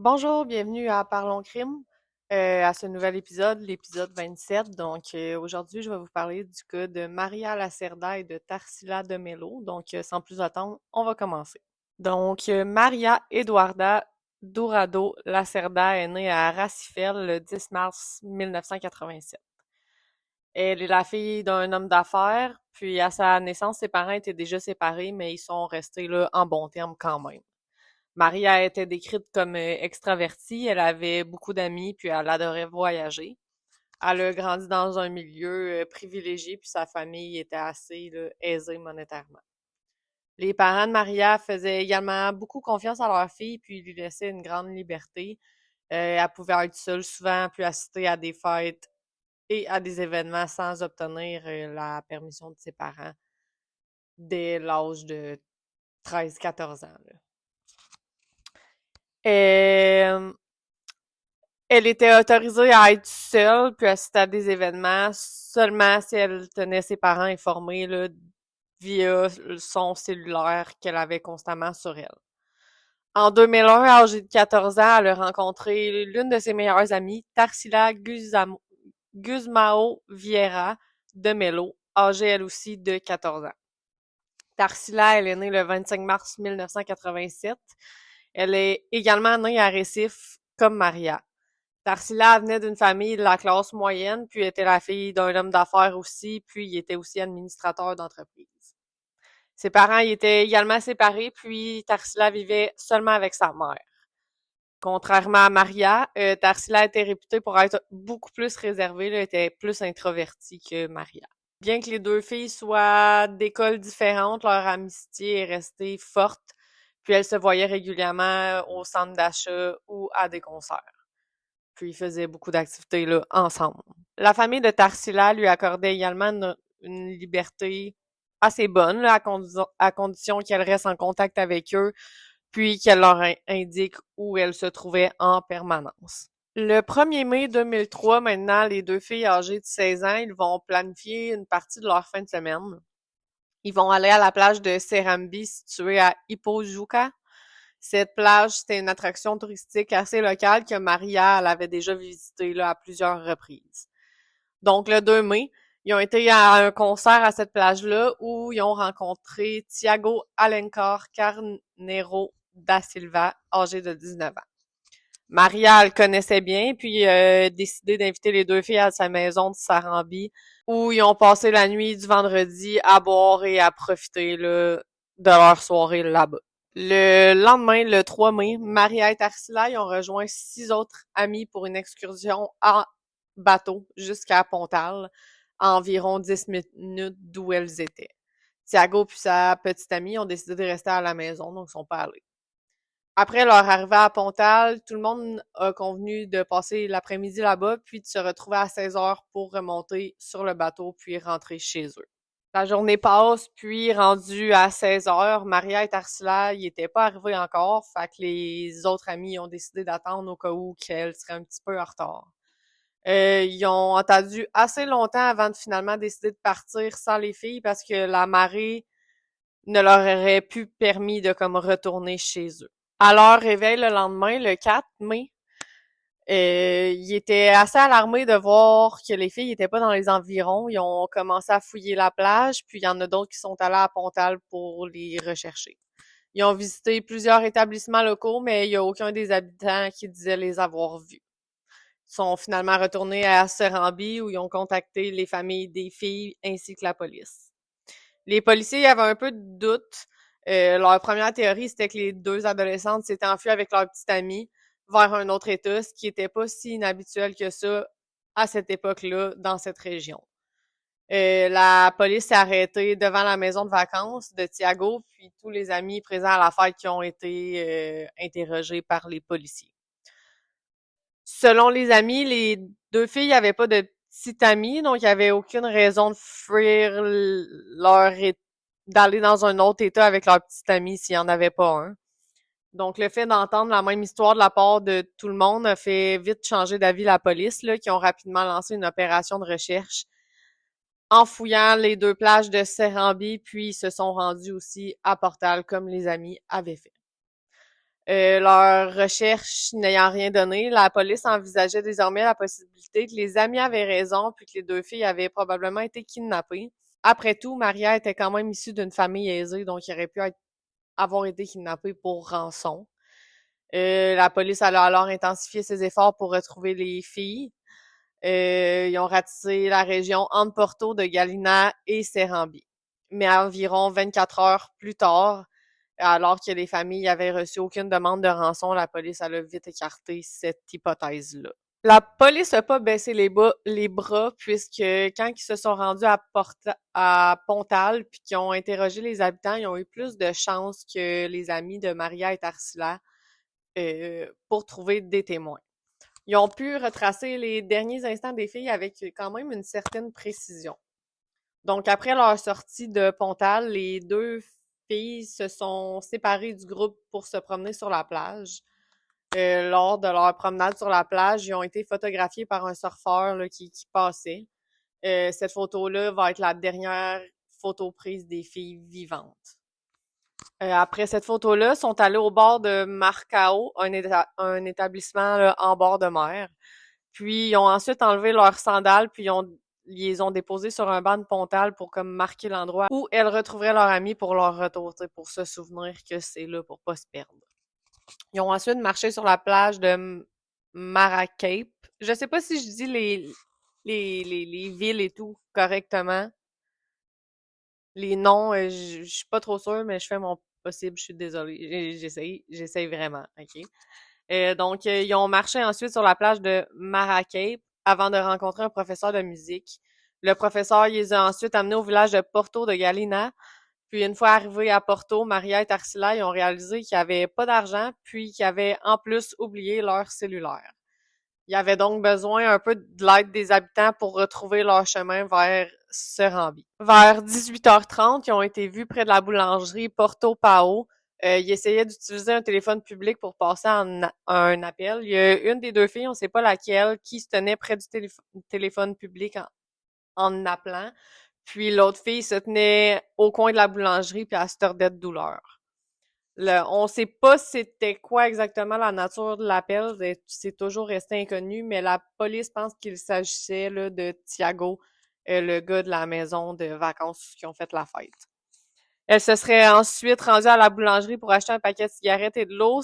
Bonjour, bienvenue à Parlons Crime, à ce nouvel épisode, l'épisode 27. Aujourd'hui, je vais vous parler du cas de Maria Lacerda et de Tarsila de Mello. Sans plus attendre, on va commencer. Maria Eduarda Dourado Lacerda est née à Racifel le 10 mars 1987. Elle est la fille d'un homme d'affaires, puis à sa naissance, ses parents étaient déjà séparés, mais ils sont restés là en bons termes quand même. Maria était décrite comme extravertie, elle avait beaucoup d'amis, puis elle adorait voyager. Elle a grandi dans un milieu privilégié, puis sa famille était assez là, aisée monétairement. Les parents de Maria faisaient également beaucoup confiance à leur fille, puis lui laissaient une grande liberté. Elle pouvait être seule souvent, puis assister à des fêtes et à des événements sans obtenir la permission de ses parents dès l'âge de 13-14 ans. Là. Euh, Elle était autorisée à être seule puis assister à des événements seulement si elle tenait ses parents informés là, via son cellulaire qu'elle avait constamment sur elle. En 2001, âgée de 14 ans, elle a rencontré l'une de ses meilleures amies, Tarsila Guzmao Vieira de Melo, âgée elle aussi de 14 ans. Tarsila, elle est née le 25 mars 1987. Elle est également née à Recife comme Maria. Tarsila venait d'une famille de la classe moyenne, puis était la fille d'un homme d'affaires aussi, puis il était aussi administrateur d'entreprise. Ses parents y étaient également séparés, puis Tarsila vivait seulement avec sa mère. Contrairement à Maria, Tarsila était réputée pour être beaucoup plus réservée, elle était plus introvertie que Maria. Bien que les deux filles soient d'écoles différentes, leur amitié est restée forte, puis elles se voyaient régulièrement au centre d'achat ou à des concerts. Puis ils faisaient beaucoup d'activités là, ensemble. La famille de Tarsila lui accordait également une liberté assez bonne, là, à condition qu'elle reste en contact avec eux, puis qu'elle leur indique où elle se trouvait en permanence. Le 1er mai 2003, maintenant, les deux filles âgées de 16 ans, ils vont planifier une partie de leur fin de semaine. Ils vont aller à la plage de Serambi, située à Ipojuca. Cette plage, c'était une attraction touristique assez locale que Maria elle avait déjà visitée là, à plusieurs reprises. Donc, le 2 mai, ils ont été à un concert à cette plage-là où ils ont rencontré Tiago Alencar Carneiro da Silva, âgé de 19 ans. Maria le connaissait bien, puis a décidé d'inviter les deux filles à sa maison de Sarambi, où ils ont passé la nuit du vendredi à boire et à profiter là, de leur soirée là-bas. Le lendemain, le 3 mai, Maria et Tarsila ils ont rejoint 6 autres amis pour une excursion en bateau jusqu'à Pontal, à environ 10 minutes d'où elles étaient. Thiago puis sa petite amie ont décidé de rester à la maison, donc ils sont pas allés. Après leur arrivée à Pontal, tout le monde a convenu de passer l'après-midi là-bas, puis de se retrouver à 16 heures pour remonter sur le bateau, puis rentrer chez eux. La journée passe, puis rendu à 16 heures, Maria et Tarsila y étaient pas arrivés encore, fait que les autres amis ont décidé d'attendre au cas où qu'elles seraient un petit peu en retard. Ils ont attendu assez longtemps avant de finalement décider de partir sans les filles parce que la marée ne leur aurait plus permis de comme retourner chez eux. À leur réveil le lendemain, le 4 mai, ils étaient assez alarmés de voir que les filles étaient pas dans les environs. Ils ont commencé à fouiller la plage, puis il y en a d'autres qui sont allés à Pontal pour les rechercher. Ils ont visité plusieurs établissements locaux, mais il y a aucun des habitants qui disait les avoir vus. Ils sont finalement retournés à Serambi où ils ont contacté les familles des filles ainsi que la police. Les policiers avaient un peu de doute. Leur première théorie, c'était que les deux adolescentes s'étaient enfuies avec leur petite amie vers un autre État, ce qui était pas si inhabituel que ça à cette époque-là dans cette région. La police s'est arrêtée devant la maison de vacances de Thiago, puis tous les amis présents à la fête qui ont été interrogés par les policiers. Selon les amis, les deux filles n'avaient pas de petite amie, donc il n'y avait aucune raison de fuir d'aller dans un autre état avec leur petite amie s'il n'y en avait pas un. Donc le fait d'entendre la même histoire de la part de tout le monde a fait vite changer d'avis la police, là, qui ont rapidement lancé une opération de recherche en fouillant les deux plages de Serambi, puis ils se sont rendus aussi à Portal comme les amis avaient fait. Leurs recherches n'ayant rien donné, la police envisageait désormais la possibilité que les amis avaient raison puis que les deux filles avaient probablement été kidnappées. Après tout, Maria était quand même issue d'une famille aisée, donc il aurait pu avoir été kidnappée pour rançon. La police a alors intensifié ses efforts pour retrouver les filles. Ils ont ratissé la région entre Porto de Galina et Serambi. Mais environ 24 heures plus tard, alors que les familles avaient reçu aucune demande de rançon, la police a vite écarté cette hypothèse-là. La police n'a pas baissé les bras puisque quand ils se sont rendus à Pontal puis qu'ils ont interrogé les habitants, ils ont eu plus de chances que les amis de Maria et Tarsila pour trouver des témoins. Ils ont pu retracer les derniers instants des filles avec quand même une certaine précision. Donc, après leur sortie de Pontal, les deux filles se sont séparées du groupe pour se promener sur la plage. Lors de leur promenade sur la plage, ils ont été photographiés par un surfeur là, qui passait. Cette photo-là va être la dernière photo prise des filles vivantes. Après cette photo-là, ils sont allés au bord de Marcao, un établissement là, en bord de mer. Puis ils ont ensuite enlevé leurs sandales, puis ils les ont déposées sur un banc de Pontal pour comme marquer l'endroit où elles retrouveraient leur ami pour leur retour, pour se souvenir que c'est là pour pas se perdre. Ils ont ensuite marché sur la plage de Maracaibo. Je sais pas si je dis les villes et tout correctement. Les noms, je suis pas trop sûre, mais je fais mon possible, je suis désolée. J'essaye vraiment, OK? Donc, ils ont marché ensuite sur la plage de Maracaibo avant de rencontrer un professeur de musique. Le professeur, il les a ensuite amenés au village de Porto de Galina. Puis, une fois arrivés à Porto, Maria et Tarsila, ils ont réalisé qu'ils n'avaient pas d'argent, puis qu'ils avaient en plus oublié leur cellulaire. Ils avaient donc besoin un peu de l'aide des habitants pour retrouver leur chemin vers Serambi. Vers 18h30, ils ont été vus près de la boulangerie Porto Pao. Ils essayaient d'utiliser un téléphone public pour passer un appel. Il y a une des deux filles, on ne sait pas laquelle, qui se tenait près du téléphone public en appelant. Puis l'autre fille se tenait au coin de la boulangerie puis elle se tordait de douleur. On sait pas c'était quoi exactement la nature de l'appel, c'est toujours resté inconnu, mais la police pense qu'il s'agissait là, de Thiago, le gars de la maison de vacances qui ont fait la fête. Elle se serait ensuite rendue à la boulangerie pour acheter un paquet de cigarettes et de l'eau,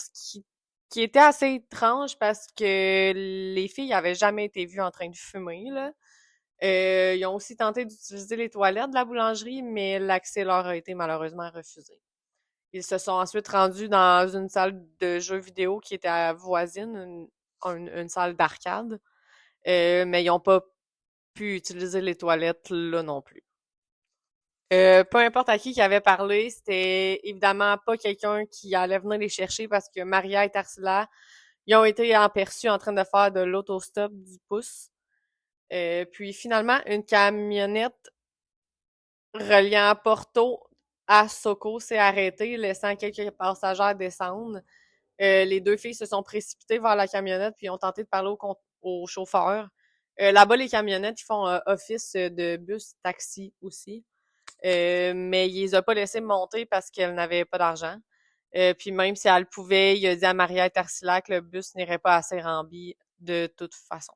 qui était assez étrange parce que les filles n'avaient jamais été vues en train de fumer, là. Ils ont aussi tenté d'utiliser les toilettes de la boulangerie, mais l'accès leur a été malheureusement refusé. Ils se sont ensuite rendus dans une salle de jeux vidéo qui était voisine, une salle d'arcade, mais ils n'ont pas pu utiliser les toilettes là non plus. Peu importe à qui avait parlé, c'était évidemment pas quelqu'un qui allait venir les chercher parce que Maria et Tarsila, ils ont été aperçus en train de faire de l'autostop du pouce. Puis finalement, une camionnette reliant Porto à Soco s'est arrêtée, laissant quelques passagères descendre. Les deux filles se sont précipitées vers la camionnette puis ont tenté de parler au chauffeur. Là-bas, les camionnettes, ils font office de bus taxi aussi. Mais il les a pas laissées monter parce qu'elles n'avaient pas d'argent. Puis même si elle pouvait, il a dit à Maria et Tarsila que le bus n'irait pas à Serambi de toute façon.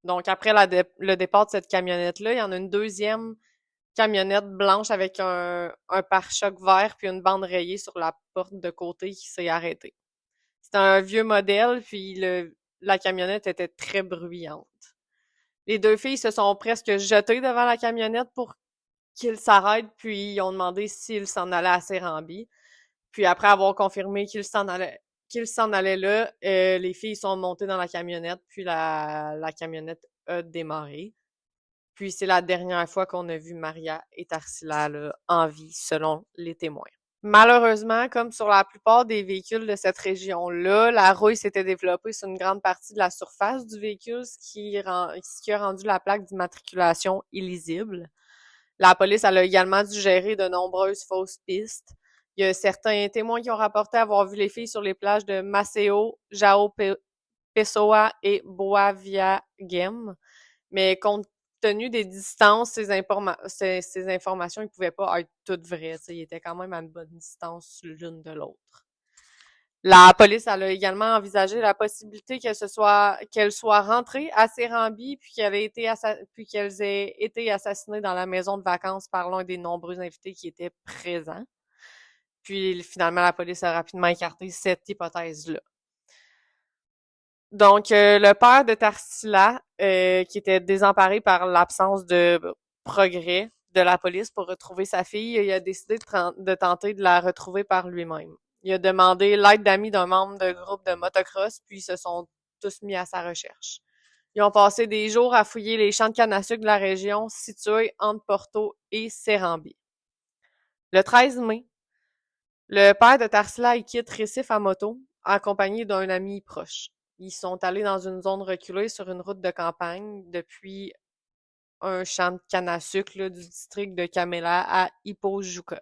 Donc après le départ de cette camionnette-là, il y en a une deuxième camionnette blanche avec un pare-choc vert puis une bande rayée sur la porte de côté qui s'est arrêtée. C'était un vieux modèle, puis la camionnette était très bruyante. Les deux filles se sont presque jetées devant la camionnette pour qu'ils s'arrêtent, puis ils ont demandé s'ils s'en allaient à Serambi. Puis après avoir confirmé qu'ils s'en allaient là, les filles sont montées dans la camionnette, puis la camionnette a démarré. Puis c'est la dernière fois qu'on a vu Maria et Tarsila là, en vie, selon les témoins. Malheureusement, comme sur la plupart des véhicules de cette région-là, la rouille s'était développée sur une grande partie de la surface du véhicule, ce qui a rendu la plaque d'immatriculation illisible. La police elle a également dû gérer de nombreuses fausses pistes. Il y a certains témoins qui ont rapporté avoir vu les filles sur les plages de Maceo, Jao Pessoa et Boa Viagem, mais compte tenu des distances, ces informations, ils pouvaient pas être toutes vraies. Ils étaient quand même à une bonne distance l'une de l'autre. La police elle a également envisagé la possibilité qu'elle soit rentrée à Séranby puis qu'elles aient été assassinées dans la maison de vacances par l'un des nombreux invités qui étaient présents. Puis finalement la police a rapidement écarté cette hypothèse-là. Donc le père de Tarsila, qui était désemparé par l'absence de progrès de la police pour retrouver sa fille, il a décidé de tenter de la retrouver par lui-même. Il a demandé l'aide d'amis d'un membre de groupe de motocross, puis ils se sont tous mis à sa recherche. Ils ont passé des jours à fouiller les champs de canne à sucre de la région situés entre Porto et Séranby. Le 13 mai, le père de Tarsila quitte Récif à moto, accompagné d'un ami proche. Ils sont allés dans une zone reculée sur une route de campagne depuis un champ de canne à sucre là, du district de Camela à Ipojuca.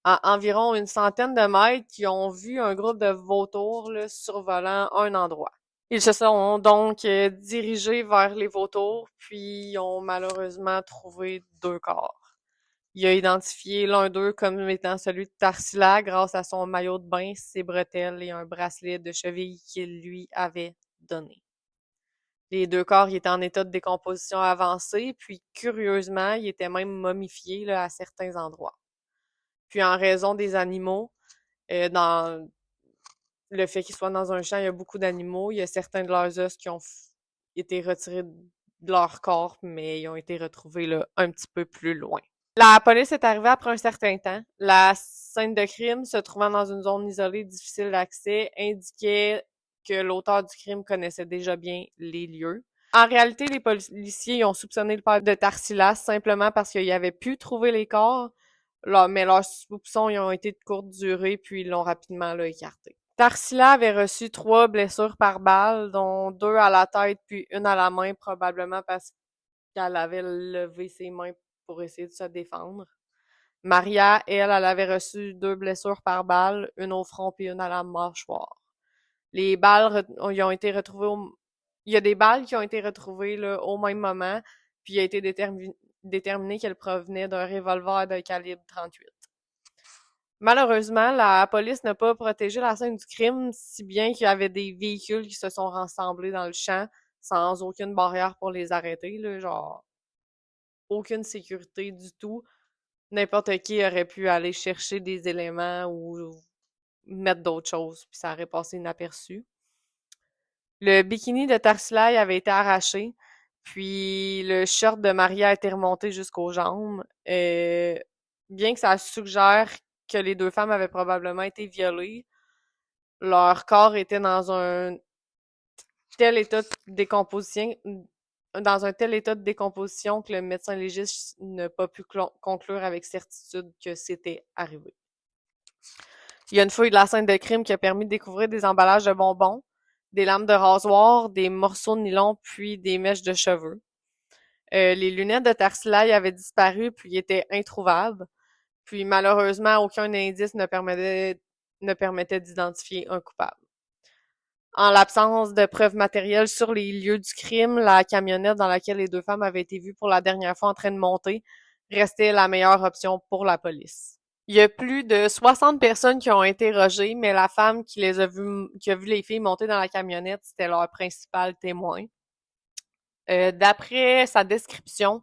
À environ une centaine de mètres, ils ont vu un groupe de vautours là, survolant un endroit. Ils se sont donc dirigés vers les vautours, puis ils ont malheureusement trouvé 2 corps. Il a identifié l'un d'eux comme étant celui de Tarsila grâce à son maillot de bain, ses bretelles et un bracelet de cheville qu'il lui avait donné. Les 2 corps, ils étaient en état de décomposition avancée, puis curieusement, ils étaient même momifiés là, à certains endroits. Puis en raison des animaux, dans le fait qu'ils soient dans un champ, il y a beaucoup d'animaux, il y a certains de leurs os qui ont été retirés de leur corps, mais ils ont été retrouvés là, un petit peu plus loin. La police est arrivée après un certain temps. La scène de crime, se trouvant dans une zone isolée difficile d'accès, indiquait que l'auteur du crime connaissait déjà bien les lieux. En réalité, les policiers ont soupçonné le père de Tarsila simplement parce qu'ils avaient pu trouver les corps, mais leurs soupçons ont été de courte durée, puis ils l'ont rapidement là, écarté. Tarsila avait reçu 3 blessures par balle, dont 2 à la tête puis une à la main, probablement parce qu'elle avait levé ses mains pour essayer de se défendre. Maria, elle avait reçu 2 blessures par balle, une au front puis une à la mâchoire. Les balles ils ont été retrouvées il y a des balles qui ont été retrouvées là, au même moment, puis il a été déterminé qu'elles provenaient d'un revolver de calibre 38. Malheureusement, la police n'a pas protégé la scène du crime, si bien qu'il y avait des véhicules qui se sont rassemblés dans le champ sans aucune barrière pour les arrêter, là, genre aucune sécurité du tout. N'importe qui aurait pu aller chercher des éléments ou mettre d'autres choses, puis ça aurait passé inaperçu. Le bikini de Tarsila avait été arraché, puis le short de Maria a été remonté jusqu'aux jambes. Bien que ça suggère que les 2 femmes avaient probablement été violées, leur corps était tel état de décomposition dans un tel état de décomposition que le médecin légiste n'a pas pu conclure avec certitude que c'était arrivé. Il y a une fouille de la scène de crime qui a permis de découvrir des emballages de bonbons, des lames de rasoir, des morceaux de nylon, puis des mèches de cheveux. Les lunettes de Tarsila avaient disparu puis étaient introuvables. Puis malheureusement, aucun indice ne permettait d'identifier un coupable. En l'absence de preuves matérielles sur les lieux du crime, la camionnette dans laquelle les 2 femmes avaient été vues pour la dernière fois en train de monter restait la meilleure option pour la police. Il y a plus de 60 personnes qui ont interrogé, mais la femme qui a vu les filles monter dans la camionnette, c'était leur principal témoin. D'après sa description,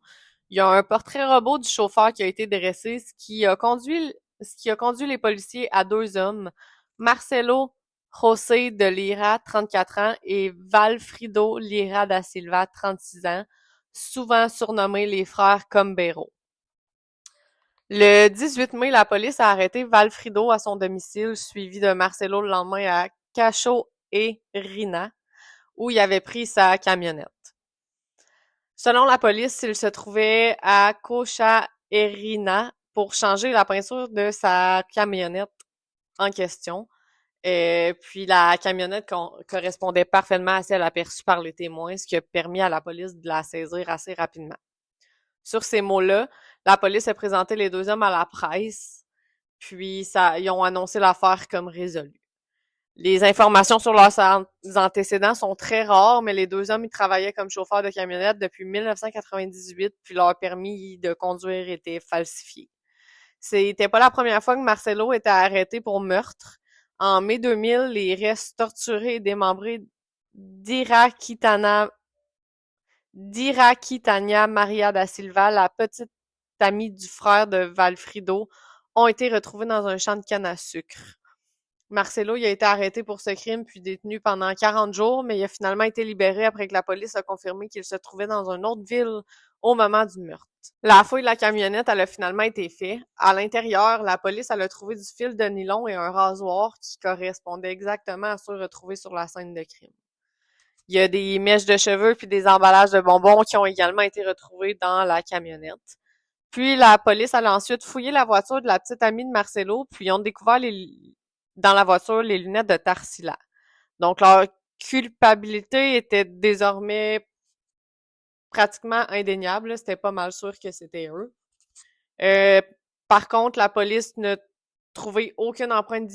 il y a un portrait robot du chauffeur qui a été dressé, ce qui a conduit les policiers à 2 hommes, Marcelo José de Lira, 34 ans, et Valfrido Lira da Silva, 36 ans, souvent surnommés les frères Combero. Le 18 mai, la police a arrêté Valfrido à son domicile, suivi de Marcelo le lendemain à Cacho et Rina, où il avait pris sa camionnette. Selon la police, il se trouvait à Cochaerina pour changer la peinture de sa camionnette en question. Puis la camionnette correspondait parfaitement à celle aperçue par les témoins, ce qui a permis à la police de la saisir assez rapidement. Sur ces mots-là, la police a présenté les 2 hommes à la presse, puis ils ont annoncé l'affaire comme résolue. Les informations sur leurs antécédents sont très rares, mais les 2 hommes, ils travaillaient comme chauffeurs de camionnette depuis 1998, puis leur permis de conduire était falsifié. C'était pas la première fois que Marcelo était arrêté pour meurtre. En mai 2000, les restes torturés et démembrés d'Irakitania Maria da Silva, la petite amie du frère de Valfrido, ont été retrouvés dans un champ de canne à sucre. Marcelo il a été arrêté pour ce crime puis détenu pendant 40 jours, mais il a finalement été libéré après que la police a confirmé qu'il se trouvait dans une autre ville au moment du meurtre. La fouille de la camionnette, elle a finalement été faite. À l'intérieur, la police elle a trouvé du fil de nylon et un rasoir qui correspondaient exactement à ceux retrouvés sur la scène de crime. Il y a des mèches de cheveux puis des emballages de bonbons qui ont également été retrouvés dans la camionnette. Puis la police elle a ensuite fouillé la voiture de la petite amie de Marcelo, puis ils ont découvert dans la voiture les lunettes de Tarsila. Donc leur culpabilité était désormais pratiquement indéniable, c'était pas mal sûr que c'était eux. Euh, Par contre, la police n'a trouvé aucune empreinte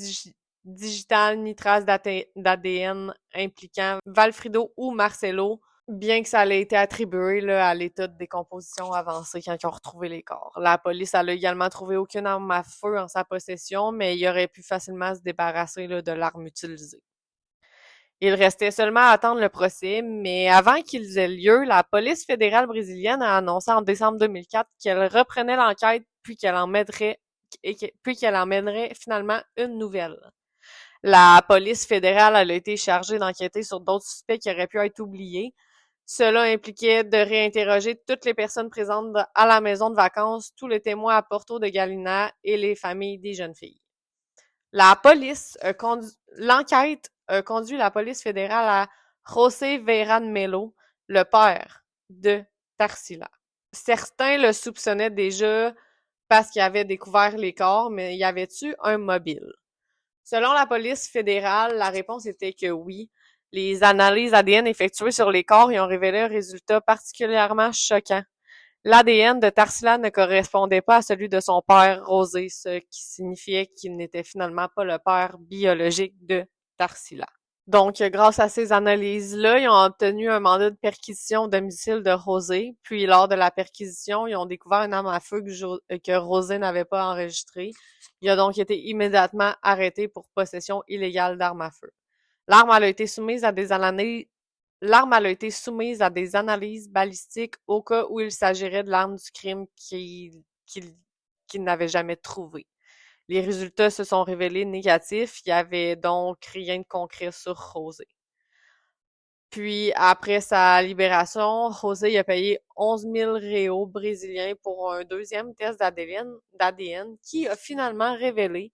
digitale ni trace d'ADN impliquant Valfrido ou Marcelo, bien que ça ait été attribué là, à l'état de décomposition avancé quand ils ont retrouvé les corps. La police elle a également trouvé aucune arme à feu en sa possession, mais il aurait pu facilement se débarrasser là, de l'arme utilisée. Il restait seulement à attendre le procès, mais avant qu'ils aient lieu, la police fédérale brésilienne a annoncé en décembre 2004 qu'elle reprenait l'enquête puis qu'elle en mènerait finalement une nouvelle. La police fédérale elle a été chargée d'enquêter sur d'autres suspects qui auraient pu être oubliés. Cela impliquait de réinterroger toutes les personnes présentes à la maison de vacances, tous les témoins à Porto de Galina et les familles des jeunes filles. L'enquête a conduit la police fédérale à José Veiran Melo, le père de Tarsila. Certains le soupçonnaient déjà parce qu'il avait découvert les corps, mais y avait-tu un mobile? Selon la police fédérale, la réponse était que oui. Les analyses ADN effectuées sur les corps y ont révélé un résultat particulièrement choquant. L'ADN de Tarsila ne correspondait pas à celui de son père Rosé, ce qui signifiait qu'il n'était finalement pas le père biologique de Tarsila. Donc, grâce à ces analyses-là, ils ont obtenu un mandat de perquisition au domicile de Rosé. Puis, lors de la perquisition, ils ont découvert une arme à feu que Rosé n'avait pas enregistrée. Il a donc été immédiatement arrêté pour possession illégale d'armes à feu. L'arme elle a été soumise à des analyses balistiques au cas où il s'agirait de l'arme du crime qu'il n'avait jamais trouvée. Les résultats se sont révélés négatifs. Il y avait donc rien de concret sur José. Puis, après sa libération, José a payé 11 000 réaux brésiliens pour un deuxième test d'ADN qui a finalement révélé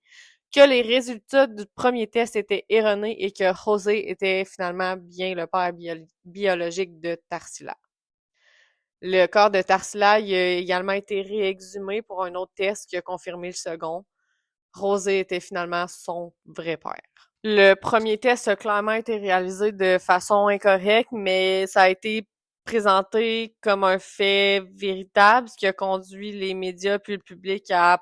que les résultats du premier test étaient erronés et que José était finalement bien le père biologique de Tarsila. Le corps de Tarsila a également été réexhumé pour un autre test qui a confirmé le second. Rosé était finalement son vrai père. Le premier test a clairement été réalisé de façon incorrecte, mais ça a été présenté comme un fait véritable, ce qui a conduit les médias puis le public à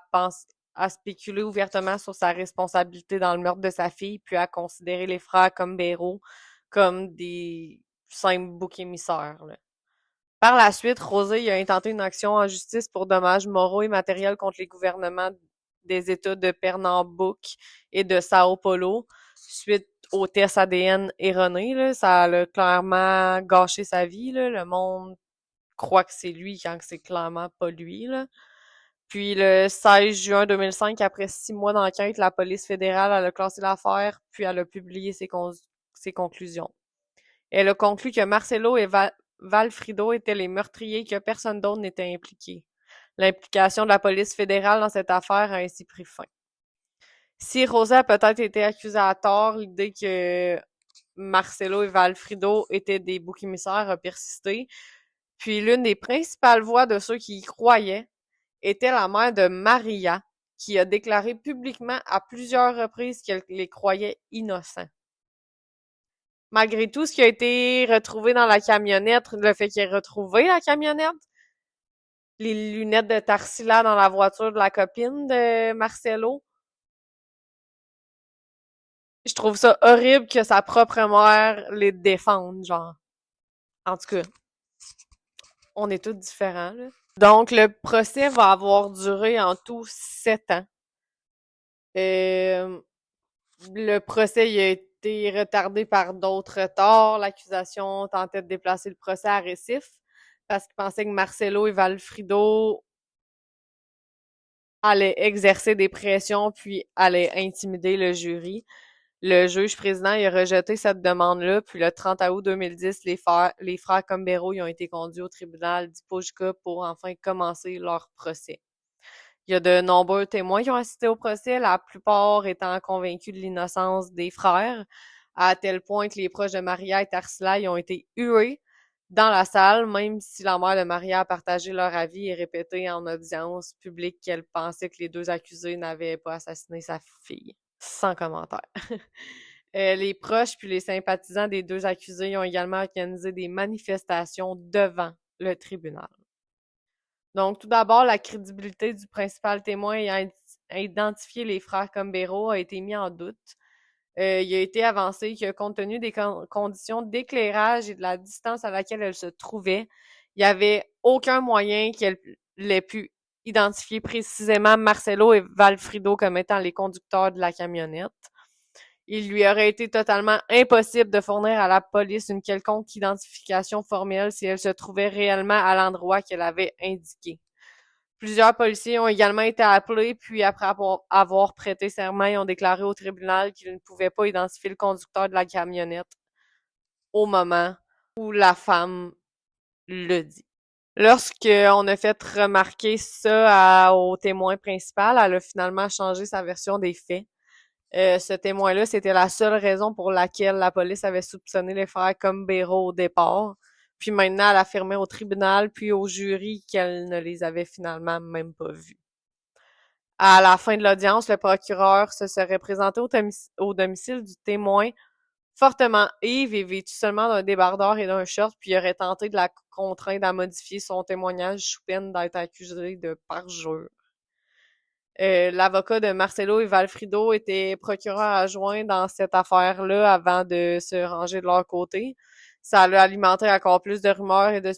spéculer ouvertement sur sa responsabilité dans le meurtre de sa fille, puis à considérer les frères comme Béraud comme des simples boucs émissaires. Là. Par la suite, Rosé a intenté une action en justice pour dommages moraux et matériels contre les gouvernements des États de Pernambouc et de Sao Paulo, suite aux tests ADN erronés. Là, ça a clairement gâché sa vie. Là. Le monde croit que c'est lui quand c'est clairement pas lui. Là. Puis le 16 juin 2005, après 6 mois d'enquête, la police fédérale elle a classé l'affaire, puis elle a publié ses conclusions. Elle a conclu que Marcelo et Valfrido étaient les meurtriers et que personne d'autre n'était impliqué. L'implication de la police fédérale dans cette affaire a ainsi pris fin. Si Rosa a peut-être été accusée à tort, l'idée que Marcelo et Valfrido étaient des boucs émissaires a persisté. Puis l'une des principales voix de ceux qui y croyaient était la mère de Maria, qui a déclaré publiquement à plusieurs reprises qu'elle les croyait innocents. Malgré tout ce qui a été retrouvé dans la camionnette, le fait qu'il ait retrouvé la camionnette, les lunettes de Tarsila dans la voiture de la copine de Marcelo, je trouve ça horrible que sa propre mère les défende, genre. En tout cas, on est tous différents, là. Donc, le procès va avoir duré en tout 7 ans. Le procès il a été retardé par d'autres retards. L'accusation tentait de déplacer le procès à Recife parce qu'ils pensaient que Marcelo et Valfrido allaient exercer des pressions puis allaient intimider le jury. Le juge président il a rejeté cette demande-là, puis le 30 août 2010, les frères Combero ils ont été conduits au tribunal d'Ipojuca pour enfin commencer leur procès. Il y a de nombreux témoins qui ont assisté au procès, la plupart étant convaincus de l'innocence des frères, à tel point que les proches de Maria et Tarsila ont été hués dans la salle, même si la mère de Maria a partagé leur avis et répété en audience publique qu'elle pensait que les deux accusés n'avaient pas assassiné sa fille. Sans commentaire. Les proches puis les sympathisants des deux accusés ont également organisé des manifestations devant le tribunal. Donc, tout d'abord, la crédibilité du principal témoin ayant identifié les frères Combero a été mis en doute. Il a été avancé que, compte tenu des conditions d'éclairage et de la distance à laquelle elle se trouvait, il n'y avait aucun moyen qu'elle ait pu identifier précisément Marcelo et Valfrido comme étant les conducteurs de la camionnette. Il lui aurait été totalement impossible de fournir à la police une quelconque identification formelle si elle se trouvait réellement à l'endroit qu'elle avait indiqué. Plusieurs policiers ont également été appelés, puis après avoir prêté serment, ils ont déclaré au tribunal qu'ils ne pouvaient pas identifier le conducteur de la camionnette au moment où la femme le dit. Lorsqu'on a fait remarquer ça au témoin principal, elle a finalement changé sa version des faits. Ce témoin-là, c'était la seule raison pour laquelle la police avait soupçonné les frères Combero au départ. Puis maintenant, elle affirmait au tribunal puis au jury qu'elle ne les avait finalement même pas vus. À la fin de l'audience, le procureur se serait présenté au domicile du témoin fortement ivre et vêtu seulement d'un débardeur et d'un short, puis il aurait tenté de la contraindre à modifier son témoignage sous peine d'être accusé de parjure. L'avocat de Marcelo et Valfrido était procureur adjoint dans cette affaire-là avant de se ranger de leur côté. Ça a alimenté encore plus de rumeurs et de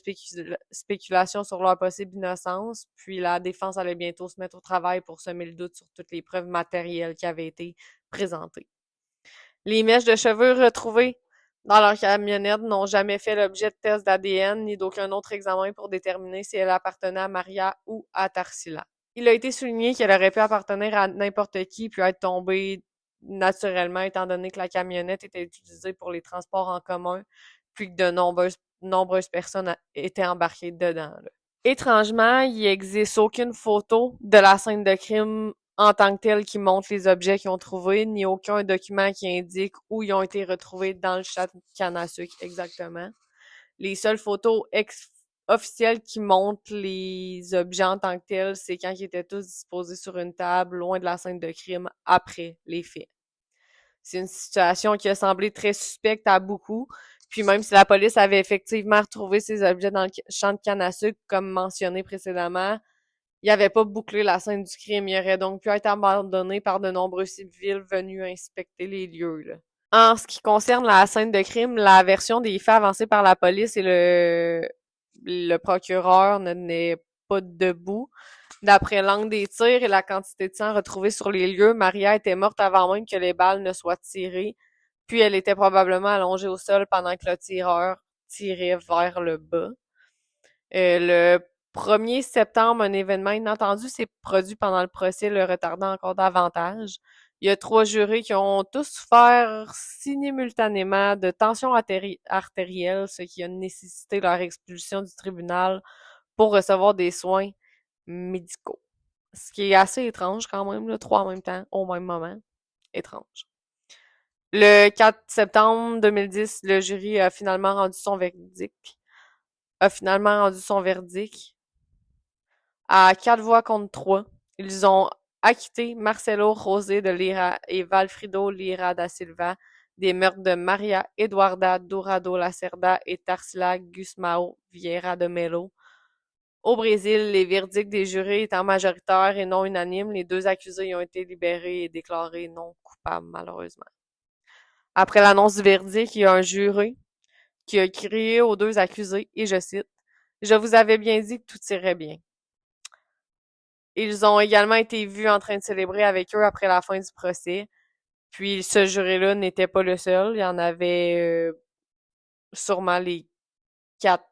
spéculations sur leur possible innocence, puis la défense allait bientôt se mettre au travail pour semer le doute sur toutes les preuves matérielles qui avaient été présentées. Les mèches de cheveux retrouvées dans leur camionnette n'ont jamais fait l'objet de tests d'ADN ni d'aucun autre examen pour déterminer si elles appartenaient à Maria ou à Tarsila. Il a été souligné qu'elle aurait pu appartenir à n'importe qui puis être tombée naturellement étant donné que la camionnette était utilisée pour les transports en commun puis que de nombreuses personnes étaient embarquées dedans. Là. Étrangement, il n'existe aucune photo de la scène de crime en tant que telle qui montre les objets qu'ils ont trouvés, ni aucun document qui indique où ils ont été retrouvés dans le chat de canne à sucre exactement. Les seules photos officielles qui montrent les objets en tant que tels, c'est quand ils étaient tous disposés sur une table, loin de la scène de crime, après les faits. C'est une situation qui a semblé très suspecte à beaucoup, puis même si la police avait effectivement retrouvé ces objets dans le champ de canne à sucre, comme mentionné précédemment, il n'avait pas bouclé la scène du crime. Il aurait donc pu être abandonné par de nombreux civils venus inspecter les lieux. Là. En ce qui concerne la scène de crime, la version des faits avancée par la police et le procureur n'est pas debout. D'après l'angle des tirs et la quantité de sang retrouvée sur les lieux, Maria était morte avant même que les balles ne soient tirées, puis elle était probablement allongée au sol pendant que le tireur tirait vers le bas. Le 1er septembre, un événement inattendu s'est produit pendant le procès, le retardant encore davantage. Il y a 3 jurés qui ont tous souffert simultanément de tensions artérielles, ce qui a nécessité leur expulsion du tribunal pour recevoir des soins médicaux. Ce qui est assez étrange quand même, là, 3 en même temps, au même moment. Étrange. Le 4 septembre 2010, le jury a finalement rendu son verdict. À 4 voix contre 3. Ils ont acquitté Marcelo José de Lira et Valfrido Lira da Silva des meurtres de Maria Eduarda Dourado Lacerda et Tarsila Gusmão Vieira de Melo. Au Brésil, les verdicts des jurés étant majoritaires et non unanimes, les 2 accusés ont été libérés et déclarés non coupables, malheureusement. Après l'annonce du verdict, il y a un juré qui a crié aux 2 accusés, et je cite, « Je vous avais bien dit que tout irait bien. » Ils ont également été vus en train de célébrer avec eux après la fin du procès. Puis ce jury-là n'était pas le seul. Il y en avait sûrement les 4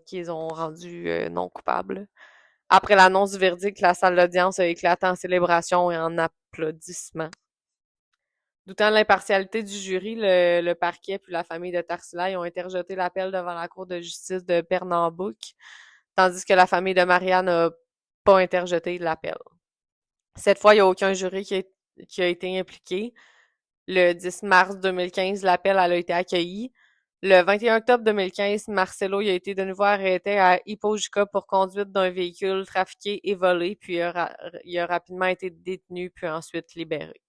qui les ont rendus non coupables. Après l'annonce du verdict, la salle d'audience a éclaté en célébration et en applaudissements. Doutant de l'impartialité du jury, le parquet puis la famille de Tarsila ont interjeté l'appel devant la cour de justice de Pernambouc, tandis que la famille de Maria n'a pas interjeté l'appel. Cette fois, il n'y a aucun jury qui a été impliqué. Le 10 mars 2015, l'appel a été accueilli. Le 21 octobre 2015, Marcelo il a été de nouveau arrêté à Ipojuca pour conduite d'un véhicule trafiqué et volé, puis il a rapidement été détenu, puis ensuite libéré.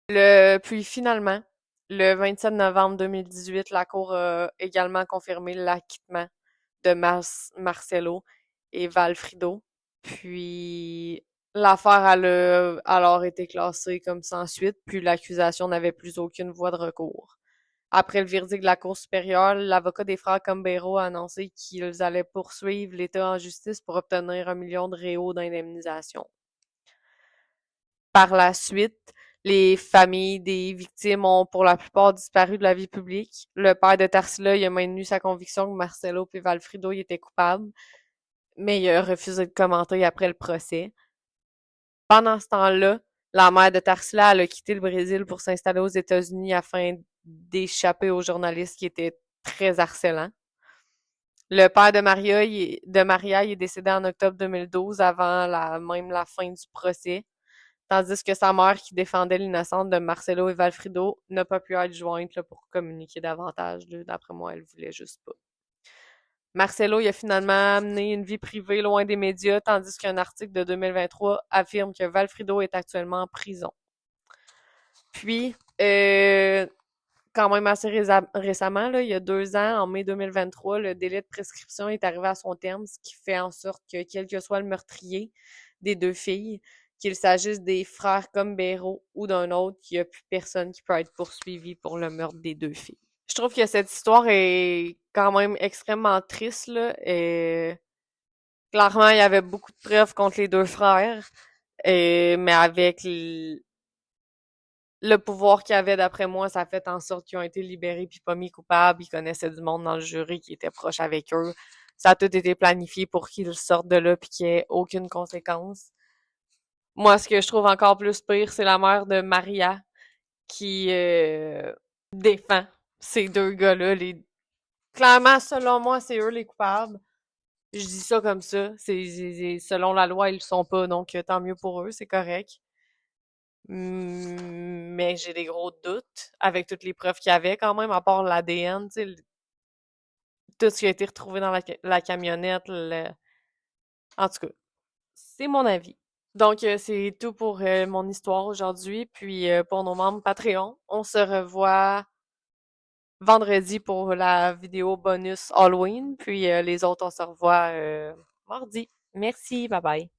Puis finalement, le 27 novembre 2018, la Cour a également confirmé l'acquittement de Marcelo et Valfrido. Puis l'affaire a alors été classée comme sans suite, puis l'accusation n'avait plus aucune voie de recours. Après le verdict de la Cour supérieure, l'avocat des frères Cambero a annoncé qu'ils allaient poursuivre l'État en justice pour obtenir 1 million de réaux d'indemnisation. Par la suite, les familles des victimes ont pour la plupart disparu de la vie publique. Le père de Tarsila il a maintenu sa conviction que Marcelo et Valfrido étaient coupables, mais il a refusé de commenter après le procès. Pendant ce temps-là, la mère de Tarsila a quitté le Brésil pour s'installer aux États-Unis afin d'échapper aux journalistes qui étaient très harcelants. Le père de Maria il est décédé en octobre 2012 avant même la fin du procès, tandis que sa mère, qui défendait l'innocence de Marcelo et Valfrido, n'a pas pu être jointe là, pour communiquer davantage. Là. D'après moi, elle voulait juste pas. Marcelo il a finalement mené une vie privée loin des médias, tandis qu'un article de 2023 affirme que Valfrido est actuellement en prison. Puis, quand même assez récemment, là, il y a 2 ans, en mai 2023, le délai de prescription est arrivé à son terme, ce qui fait en sorte que, quel que soit le meurtrier des 2 filles, qu'il s'agisse des frères Cambero ou d'un autre, il n'y a plus personne qui peut être poursuivi pour le meurtre des 2 filles. Je trouve que cette histoire est quand même extrêmement triste, là. Et clairement, il y avait beaucoup de preuves contre les 2 frères, mais avec le pouvoir qu'ils avaient, d'après moi, ça a fait en sorte qu'ils ont été libérés puis pas mis coupables. Ils connaissaient du monde dans le jury qui était proche avec eux. Ça a tout été planifié pour qu'ils sortent de là puis qu'il n'y ait aucune conséquence. Moi, ce que je trouve encore plus pire, c'est la mère de Maria qui défend ces 2 gars-là. Clairement, selon moi, c'est eux les coupables. Je dis ça comme ça. Selon la loi, ils le sont pas, donc tant mieux pour eux, c'est correct. Mais j'ai des gros doutes avec toutes les preuves qu'il y avait quand même, à part l'ADN, tu sais, tout ce qui a été retrouvé dans la camionnette. En tout cas, c'est mon avis. Donc, c'est tout pour mon histoire aujourd'hui. Puis, pour nos membres Patreon, on se revoit vendredi pour la vidéo bonus Halloween. Puis, les autres, on se revoit mardi. Merci, bye bye.